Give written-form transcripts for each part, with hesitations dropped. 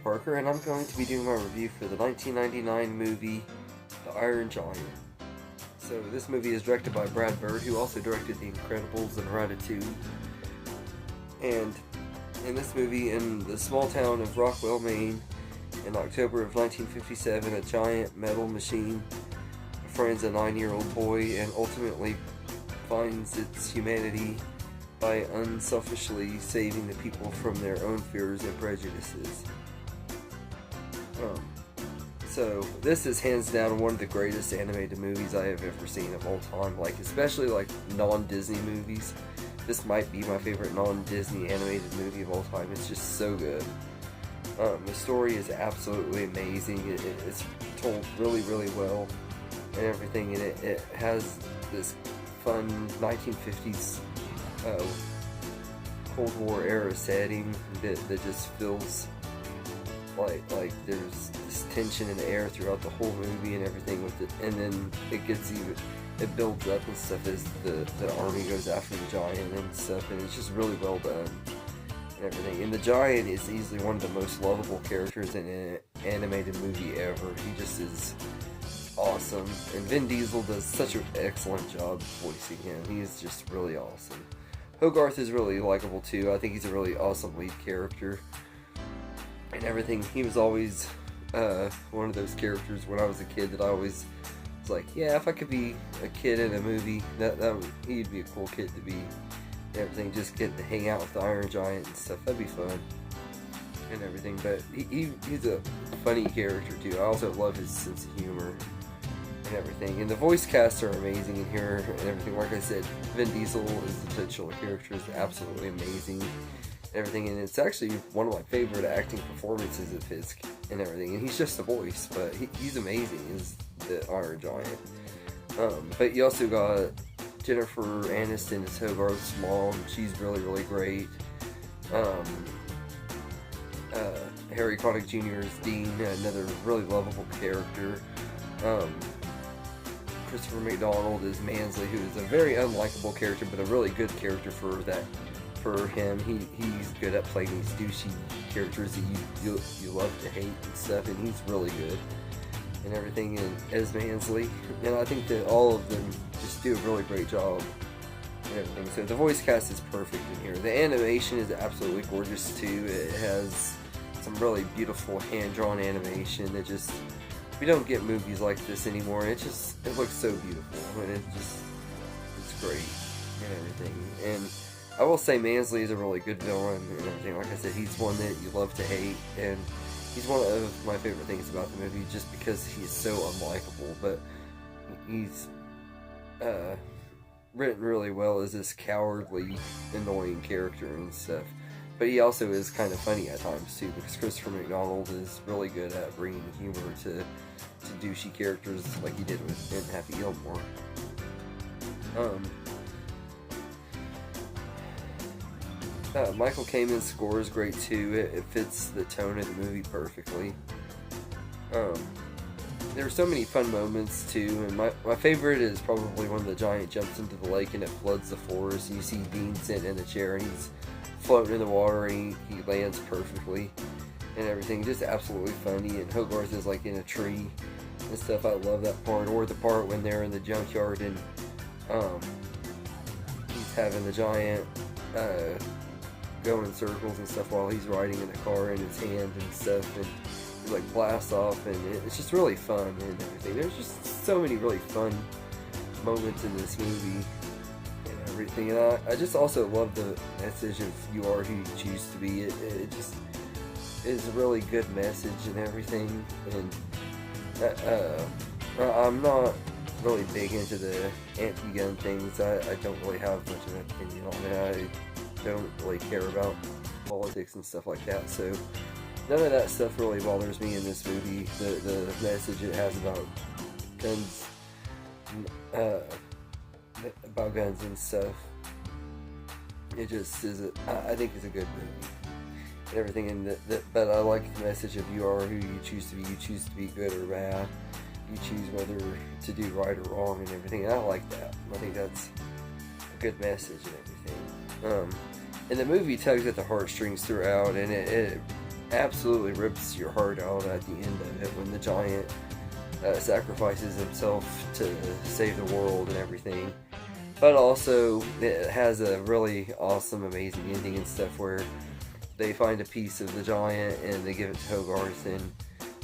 Parker, and I'm going to be doing my review for the 1999 movie, The Iron Giant. So this movie is directed by Brad Bird, who also directed The Incredibles and Ratatouille. And in this movie, in the small town of Rockwell, Maine, in October of 1957, a giant metal machine befriends a 9-year-old boy and ultimately finds its humanity by unselfishly saving the people from their own fears and prejudices. So this is hands down one of the greatest animated movies I have ever seen of all time. Like, especially like non-Disney movies. This might be my favorite non-Disney animated movie of all time. It's just so good. The story is absolutely amazing. It's told really, really well and everything. And it has this fun 1950s Cold War era setting that just feels like there's this tension in the air throughout the whole movie and everything with it, and then it builds up and stuff as the army goes after the giant and stuff, and it's just really well done and everything. And the giant is easily one of the most lovable characters in an animated movie ever. He just is awesome, and Vin Diesel does such an excellent job voicing him. He is just really awesome. Hogarth is really likable too. I think he's a really awesome lead character and everything. He was always one of those characters when I was a kid that I always was like, yeah, if I could be a kid in a movie, he'd be a cool kid to be and everything. Just getting to hang out with the Iron Giant and stuff, that'd be fun and everything. But he's a funny character too. I also love his sense of humor and everything. And the voice casts are amazing in here and everything. Like I said, Vin Diesel is the titular character, is absolutely amazing and everything. And it's actually one of my favorite acting performances of his and everything. And he's just a voice, but he's amazing as the Iron Giant. But you also got Jennifer Aniston as Hogarth's mom. She's really, really great. Harry Connick Jr. as Dean, another really lovable character. Christopher McDonald is Mansley, who is a very unlikable character, but a really good character for him. He's good at playing these douchey characters that you love to hate and stuff, and he's really good and everything as Mansley. And I think that all of them just do a really great job and everything. So the voice cast is perfect in here. The animation is absolutely gorgeous too. It has some really beautiful hand-drawn animation that just, we don't get movies like this anymore, and it looks so beautiful, and it's great and everything. And I will say Mansley is a really good villain and everything. Like I said, he's one that you love to hate, and he's one of my favorite things about the movie just because he's so unlikable, but he's written really well as this cowardly, annoying character and stuff. But he also is kind of funny at times too, because Christopher McDonald is really good at bringing humor to douchey characters like he did in Happy Gilmore. Michael Kamen's score is great too. It fits the tone of the movie perfectly. There are so many fun moments too, and my favorite is probably when the giant jumps into the lake and it floods the forest, and you see Dean sitting in a chair and he's floating in the water, and he lands perfectly and everything. Just absolutely funny. And Hogarth is like in a tree and stuff. I love that part. Or the part when they're in the junkyard and he's having the giant go in circles and stuff while he's riding in the car in his hand and stuff, and he like blasts off, and it's just really fun and everything. There's just so many really fun moments in this movie and everything. And I just also love the message of you are who you choose to be. It just is a really good message and everything. And I'm not really big into the anti-gun things. I don't really have much of an opinion on it. I don't really care about politics and stuff like that, so none of that stuff really bothers me in this movie. The message it has about guns and stuff, it just is I think it's a good movie and everything. And but I like the message of you are who you choose to be. You choose to be good or bad. You choose whether to do right or wrong and everything. And I like that. I think that's a good message and everything. And the movie tugs at the heartstrings throughout, and it absolutely rips your heart out at the end of it when the giant sacrifices himself to save the world and everything. But also, it has a really awesome, amazing ending and stuff where they find a piece of the giant and they give it to Hogarth, and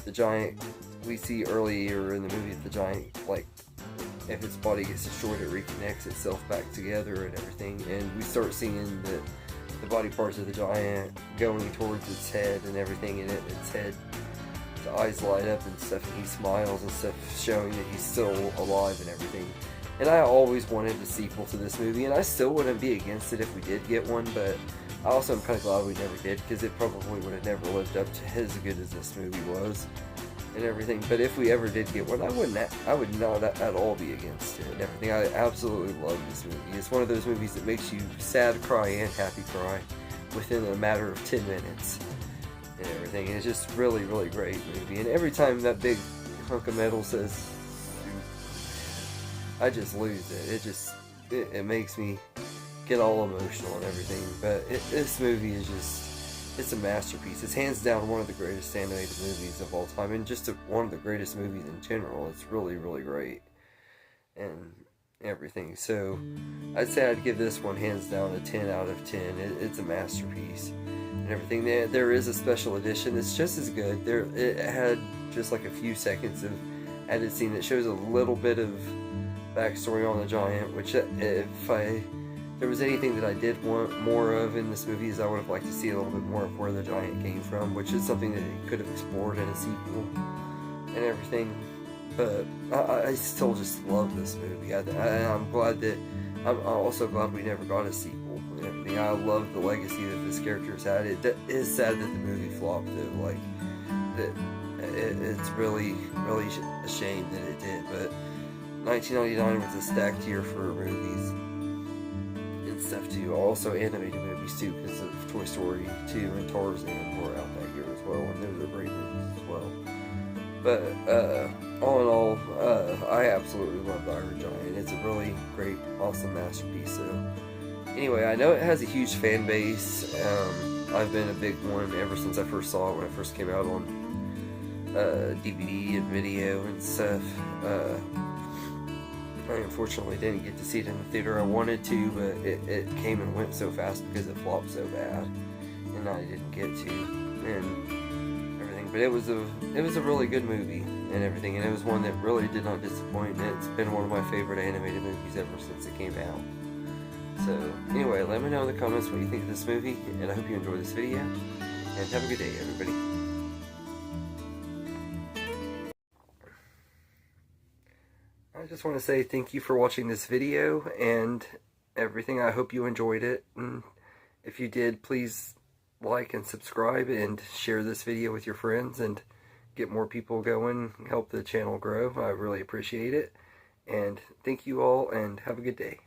the giant, we see earlier in the movie, the giant, like, if its body gets destroyed, it reconnects itself back together and everything, and we start seeing the body parts of the giant going towards its head and everything, and its head, the eyes light up and stuff, and he smiles and stuff, showing that he's still alive and everything. And I always wanted a sequel to this movie, and I still wouldn't be against it if we did get one, but I also am kind of glad we never did, because it probably would have never lived up to as good as this movie was and everything. But if we ever did get one, I would not at all be against it and everything. I absolutely love this movie. It's one of those movies that makes you sad cry and happy cry within a matter of 10 minutes and everything. And it's just really, really great movie. And every time that big hunk of metal says, I just lose it. It makes me get all emotional and everything. But this movie is just, it's a masterpiece. It's hands down one of the greatest animated movies of all time, and just one of the greatest movies in general. It's really, really great and everything. So I'd say I'd give this one hands down a 10 out of 10. It's a masterpiece and everything. There is a special edition that's just as good. It had just like a few seconds of added scene that shows a little bit of backstory on the giant, which if there was anything that I did want more of in this movie, is I would have liked to see a little bit more of where the giant came from, which is something that he could have explored in a sequel and everything. But I still just love this movie. I'm glad that, I'm also glad we never got a sequel and everything. I love the legacy that this character's had. It is sad that the movie flopped though, like, it's really, really a shame that it did, but 1999 was a stacked year for movies and stuff too. Also animated movies too, because of Toy Story 2 and Tarzan were out that year as well, and those are great movies as well. But all in all, I absolutely love The Iron Giant. It's a really great, awesome masterpiece. So anyway, I know it has a huge fan base. I've been a big one ever since I first saw it when it first came out on DVD and video and stuff. I unfortunately didn't get to see it in the theater I wanted to, but it came and went so fast because it flopped so bad, and I didn't get to, and everything. But it was a really good movie and everything, and it was one that really did not disappoint, and it's been one of my favorite animated movies ever since it came out. So anyway, let me know in the comments what you think of this movie, and I hope you enjoy this video, and have a good day, everybody. I just want to say thank you for watching this video and everything. I hope you enjoyed it, and if you did, please like and subscribe and share this video with your friends and get more people going, help the channel grow. I really appreciate it, and thank you all, and have a good day.